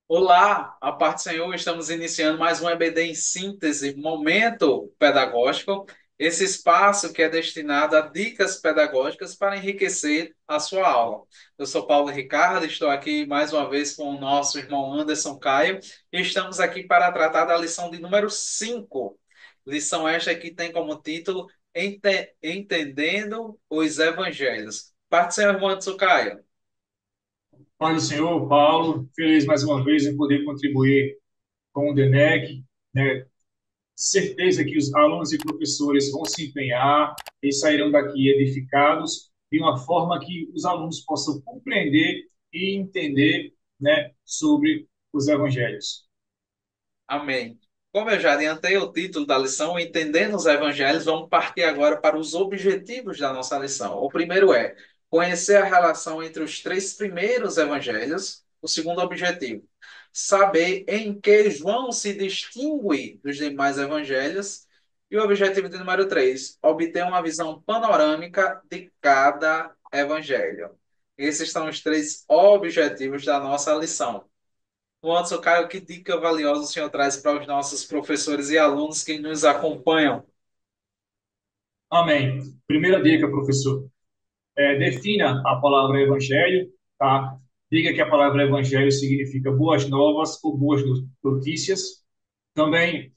Olá, a parte do Senhor, estamos iniciando mais um EBD em síntese, momento pedagógico, esse espaço que é destinado a dicas pedagógicas para enriquecer a sua aula. Eu sou Paulo Ricardo, estou aqui mais uma vez com o nosso irmão Anderson Caio e estamos aqui para tratar da lição de número 5. Lição esta que tem como título Entendendo os Evangelhos. Parte do Senhor, irmão Anderson Caio. Pai do Senhor, Paulo, feliz mais uma vez em poder contribuir com o DENEC, né? Certeza que os alunos e professores vão se empenhar e sairão daqui edificados de uma forma que os alunos possam compreender e entender, né, sobre os evangelhos. Amém. Como eu já adiantei o título da lição, Entendendo os Evangelhos, vamos partir agora para os objetivos da nossa lição. O primeiro é conhecer a relação entre os três primeiros evangelhos. O segundo objetivo, saber em que João se distingue dos demais evangelhos. E o objetivo de número três, obter uma visão panorâmica de cada evangelho. Esses são os três objetivos da nossa lição. Anderson, Caio, que dica valiosa o senhor traz para os nossos professores e alunos que nos acompanham? Amém. Primeira dica, professor. Defina a palavra evangelho, tá? Diga que a palavra evangelho significa boas novas ou boas notícias. Também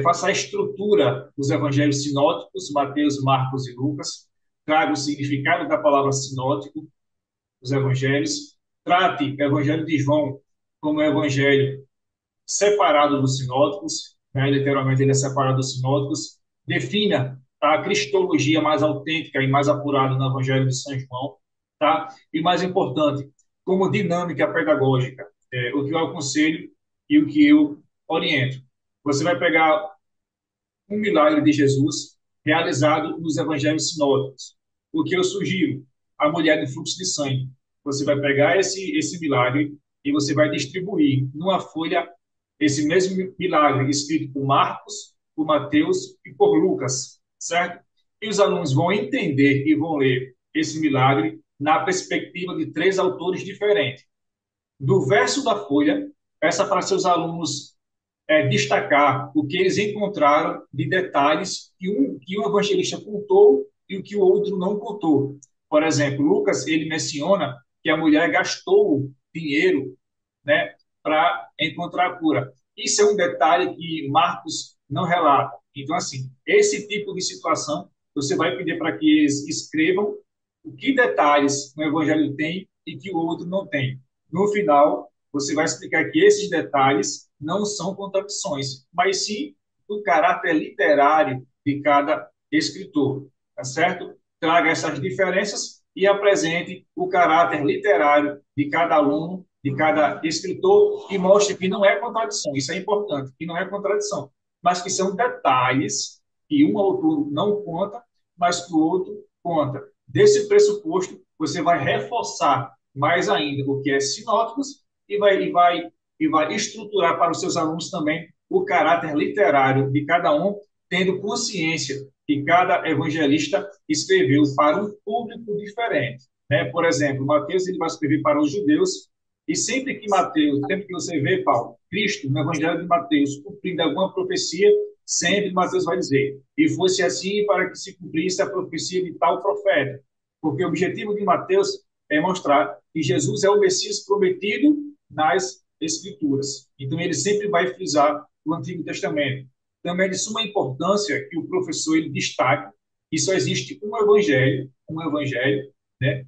faça a estrutura dos evangelhos sinóticos, Mateus, Marcos e Lucas. Traga o significado da palavra sinótico dos evangelhos. Trate o evangelho de João como evangelho separado dos sinóticos, né? Literalmente ele é separado dos sinóticos. Defina a cristologia mais autêntica e mais apurada no evangelho de São João. Tá? E mais importante, como dinâmica pedagógica, o que eu aconselho e o que eu oriento. Você vai pegar um milagre de Jesus realizado nos evangelhos sinóticos. O que eu sugiro? A mulher de fluxo de sangue. Você vai pegar esse milagre e você vai distribuir numa folha esse mesmo milagre escrito por Marcos, por Mateus e por Lucas, certo? E os alunos vão entender e vão ler esse milagre na perspectiva de três autores diferentes. Do verso da folha, peça para seus alunos destacar o que eles encontraram de detalhes que um evangelista contou e o que o outro não contou. Por exemplo, Lucas, ele menciona que a mulher gastou dinheiro, né, para encontrar a cura. Isso é um detalhe que Marcos não relata. Então, assim, esse tipo de situação, você vai pedir para que eles escrevam o que detalhes o evangelho tem e que o outro não tem. No final, você vai explicar que esses detalhes não são contradições, mas sim o caráter literário de cada escritor, tá certo? Traga essas diferenças e apresente o caráter literário de cada aluno, de cada escritor e mostre que não é contradição, isso é importante, que não é contradição, mas que são detalhes que um autor não conta, mas que o outro conta. Desse pressuposto, você vai reforçar mais ainda o que é sinóticos e vai estruturar para os seus alunos também o caráter literário de cada um, tendo consciência que cada evangelista escreveu para um público diferente. Né? Por exemplo, Mateus ele vai escrever para os judeus, e sempre que você vê, Paulo, Cristo, no Evangelho de Mateus, cumprindo alguma profecia, sempre Mateus vai dizer, e fosse assim para que se cumprisse a profecia de tal profeta. Porque o objetivo de Mateus é mostrar que Jesus é o Messias prometido nas Escrituras. Então, ele sempre vai frisar o Antigo Testamento. Também é de suma importância que o professor ele destaque que só existe um evangelho, né?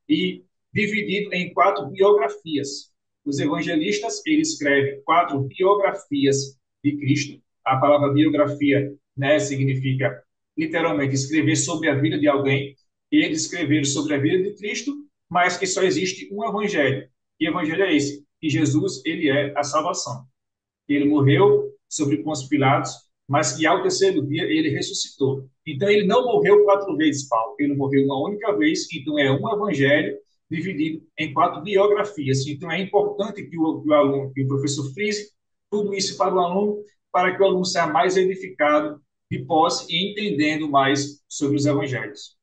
E dividido em quatro biografias. Os evangelistas, eles escrevem quatro biografias de Cristo. A palavra biografia, né, significa literalmente escrever sobre a vida de alguém. Eles escreveram sobre a vida de Cristo, mas que só existe um evangelho. Que evangelho é esse? Que Jesus, ele é a salvação. Ele morreu sobre Pôncio Pilatos, mas que ao terceiro dia ele ressuscitou. Então ele não morreu quatro vezes, Paulo. Ele morreu uma única vez, então é um evangelho dividido em quatro biografias. Então é importante que o aluno, que o professor frise tudo isso para o aluno, para que o aluno seja mais edificado de posse e entendendo mais sobre os eventos.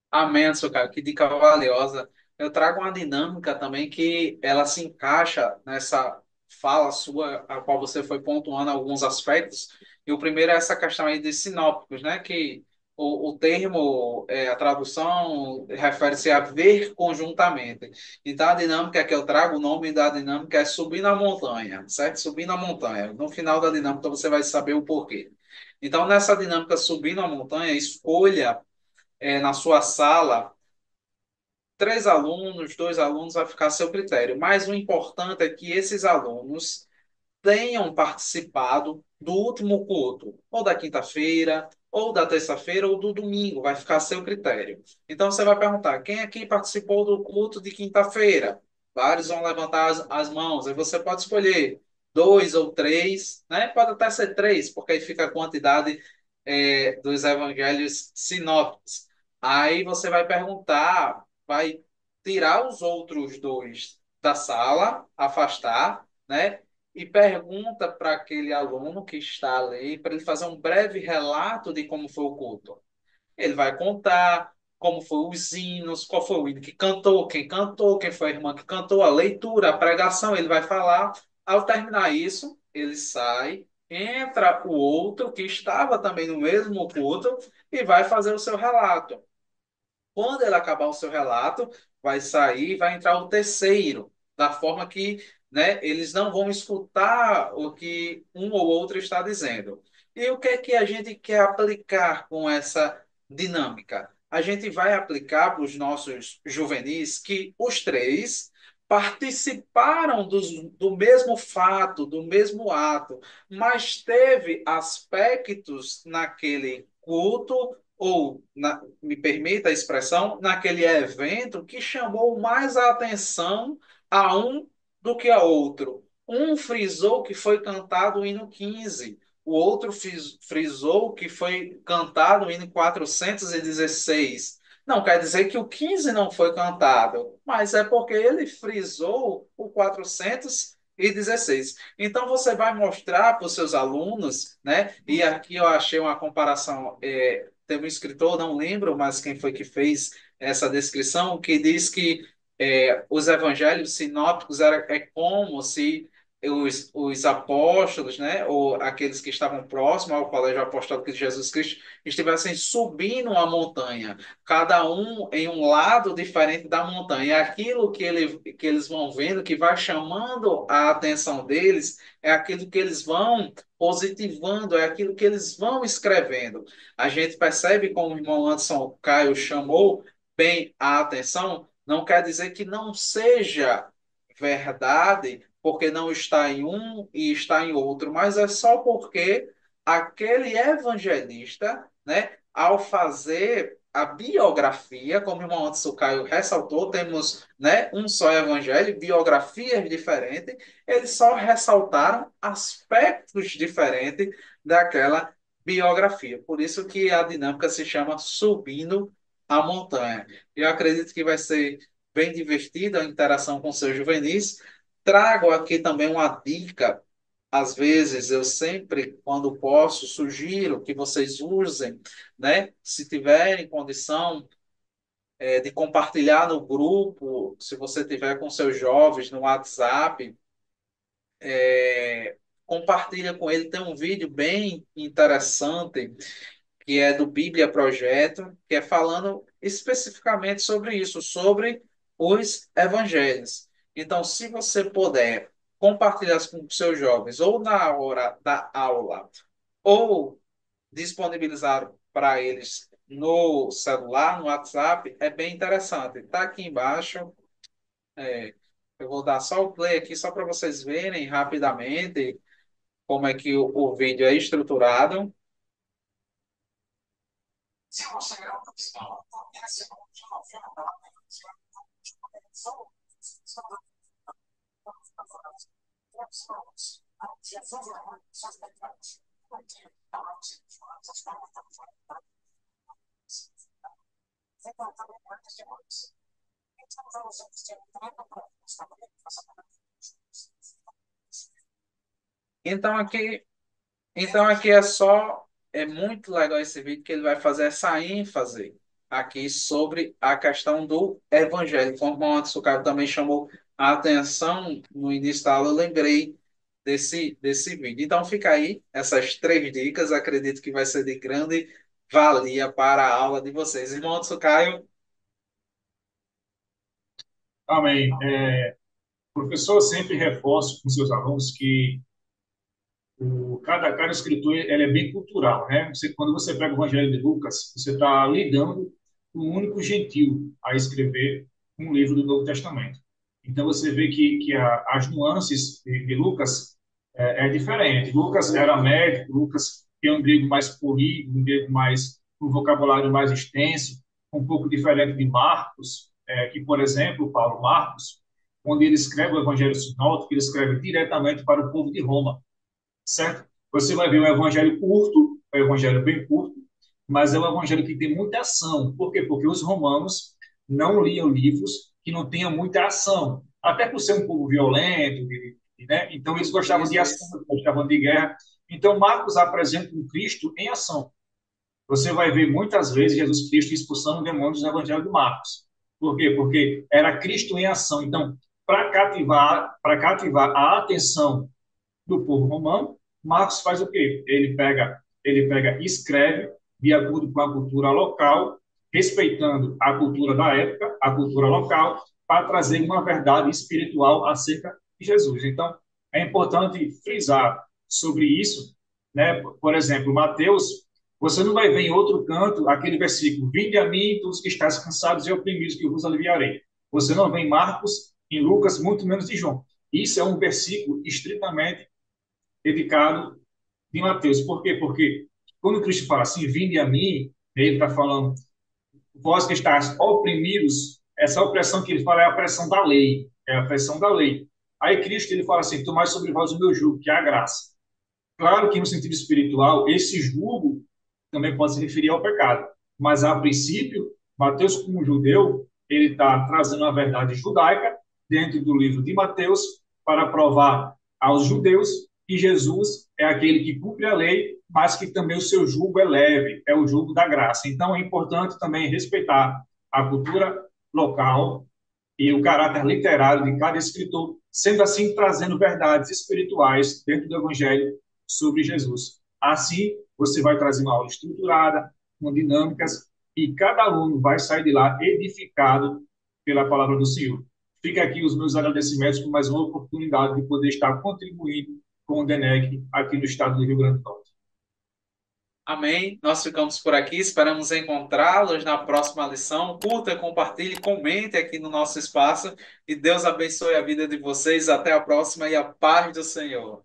Amém, seu cara. Que dica valiosa. eu trago uma dinâmica também que ela se encaixa nessa fala sua, a qual você foi pontuando alguns aspectos. E o primeiro é essa questão aí de sinópticos, né? Que o termo, a tradução, refere-se a ver conjuntamente. Então, a dinâmica que eu trago, o nome da dinâmica é subir na montanha, certo? Subir na montanha. No final da dinâmica, você vai saber o porquê. Então, nessa dinâmica subir na montanha, escolha na sua sala três alunos, dois alunos, vai ficar a seu critério. Mas o importante é que esses alunos tenham participado do último culto, ou da quinta-feira, ou da terça-feira, ou do domingo, vai ficar a seu critério. Então você vai perguntar: quem aqui participou do culto de quinta-feira? Vários vão levantar as mãos, aí você pode escolher dois ou três, né? Pode até ser três, porque aí fica a quantidade dos evangelhos sinópticos. Aí você vai perguntar, vai tirar os outros dois da sala, afastar, né? E pergunta para aquele aluno que está ali, para ele fazer um breve relato de como foi o culto. Ele vai contar como foram os hinos, qual foi o hino que cantou, quem foi a irmã que cantou, a leitura, a pregação, ele vai falar. Ao terminar isso, ele sai, entra o outro que estava também no mesmo culto e vai fazer o seu relato. Quando ele acabar o seu relato, vai sair, vai entrar o terceiro, da forma que, né, eles não vão escutar o que um ou outro está dizendo. E o que é que a gente quer aplicar com essa dinâmica? A gente vai aplicar para os nossos juvenis que os três participaram do mesmo fato, do mesmo ato, mas teve aspectos naquele culto ou, me permita a expressão, naquele evento que chamou mais a atenção a um do que a outro. Um frisou que foi cantado o hino 15, o outro frisou que foi cantado o hino 416. Não quer dizer que o 15 não foi cantado, mas é porque ele frisou o 416. Então você vai mostrar para os seus alunos, né? E aqui eu achei uma comparação tem um escritor, não lembro, mas quem foi que fez essa descrição, que diz que os evangelhos sinópticos é como se os apóstolos, né, ou aqueles que estavam próximos ao colégio apostólico de Jesus Cristo, estivessem subindo uma montanha, cada um em um lado diferente da montanha. E aquilo que eles vão vendo, que vai chamando a atenção deles, é aquilo que eles vão positivando, é aquilo que eles vão escrevendo. A gente percebe, como o irmão Anderson Caio chamou bem a atenção, não quer dizer que não seja verdade, porque não está em um e está em outro, mas é só porque aquele evangelista, né, ao fazer a biografia, como o irmão Anderson Caio ressaltou, temos, né, um só evangelho, biografias diferentes, eles só ressaltaram aspectos diferentes daquela biografia. Por isso que a dinâmica se chama Subindo a Montanha. Eu acredito que vai ser bem divertida a interação com seus juvenis. Trago aqui também uma dica. Às vezes, eu sempre, quando posso, sugiro que vocês usem, né? Se tiverem condição, de compartilhar no grupo, se você tiver com seus jovens no WhatsApp, compartilha com ele. Tem um vídeo bem interessante que é do Bíblia Projeto, que é falando especificamente sobre isso, sobre os evangelhos. Então, se você puder compartilhar com seus jovens, ou na hora da aula, ou disponibilizar para eles no celular, no WhatsApp, é bem interessante. Está aqui embaixo. é, eu vou dar só o play aqui, só para vocês verem rapidamente como é que o vídeo é estruturado. Então aqui Então aqui é muito legal esse vídeo que ele vai fazer essa ênfase aqui sobre a questão do evangelho. Como o Anderson Caio também chamou a atenção no início da aula, eu lembrei desse vídeo. Então fica aí essas três dicas, acredito que vai ser de grande valia para a aula de vocês. Irmão Anderson Caio, Amém. O professor sempre reforça com seus alunos que cada escritor ele é bem cultural, né? Quando você pega o Evangelho de Lucas, você está lidando com um único gentil a escrever um livro do Novo Testamento. Então você vê que as nuances de Lucas é diferente. Lucas era médico, Lucas tem um grego mais polido, um grego mais um vocabulário mais extenso, um pouco diferente de Marcos, que por exemplo, Paulo Marcos, onde ele escreve o Evangelho Sinótico, ele escreve diretamente para o povo de Roma, certo? Você vai ver um evangelho curto, um evangelho bem curto, mas é um evangelho que tem muita ação. Por quê? Porque os romanos não liam livros que não tenham muita ação. Até por ser um povo violento, né? Então eles gostavam de ação, isso. gostavam de guerra. Então Marcos apresenta um Cristo em ação. Você vai ver muitas vezes Jesus Cristo expulsando demônios no evangelho de Marcos. Por quê? Porque era Cristo em ação. Então, para cativar a atenção do povo romano, Marcos faz o quê? Ele pega e escreve de acordo com a cultura local, respeitando a cultura da época, a cultura local, para trazer uma verdade espiritual acerca de Jesus. Então, é importante frisar sobre isso, né? Por exemplo, Mateus, você não vai ver em outro canto aquele versículo: Vinde a mim, todos que estáis cansados e oprimidos, que eu vos aliviarei. Você não vê em Marcos, em Lucas, muito menos em João. Isso é um versículo estritamente dedicado de Mateus. Por quê? Porque quando Cristo fala assim, vinde a mim, ele está falando, vós que estáis oprimidos, essa opressão que ele fala é a opressão da lei, é a opressão da lei. Aí Cristo ele fala assim, tomai sobre vós o meu jugo, que é a graça. Claro que no sentido espiritual, esse jugo também pode se referir ao pecado, mas a princípio, Mateus como judeu, ele está trazendo a verdade judaica dentro do livro de Mateus para provar aos judeus que Jesus é aquele que cumpre a lei, mas que também o seu jugo é leve, é o jugo da graça. Então é importante também respeitar a cultura local e o caráter literário de cada escritor, sendo assim trazendo verdades espirituais dentro do Evangelho sobre Jesus. Assim, você vai trazer uma aula estruturada, com dinâmicas, e cada aluno vai sair de lá edificado pela palavra do Senhor. Fica aqui os meus agradecimentos por mais uma oportunidade de poder estar contribuindo com o DENEC aqui no estado do Rio Grande do Norte. Amém. Nós ficamos por aqui, esperamos encontrá-los na próxima lição. Curta, compartilhe, comente aqui no nosso espaço e Deus abençoe a vida de vocês. Até a próxima e a paz do Senhor.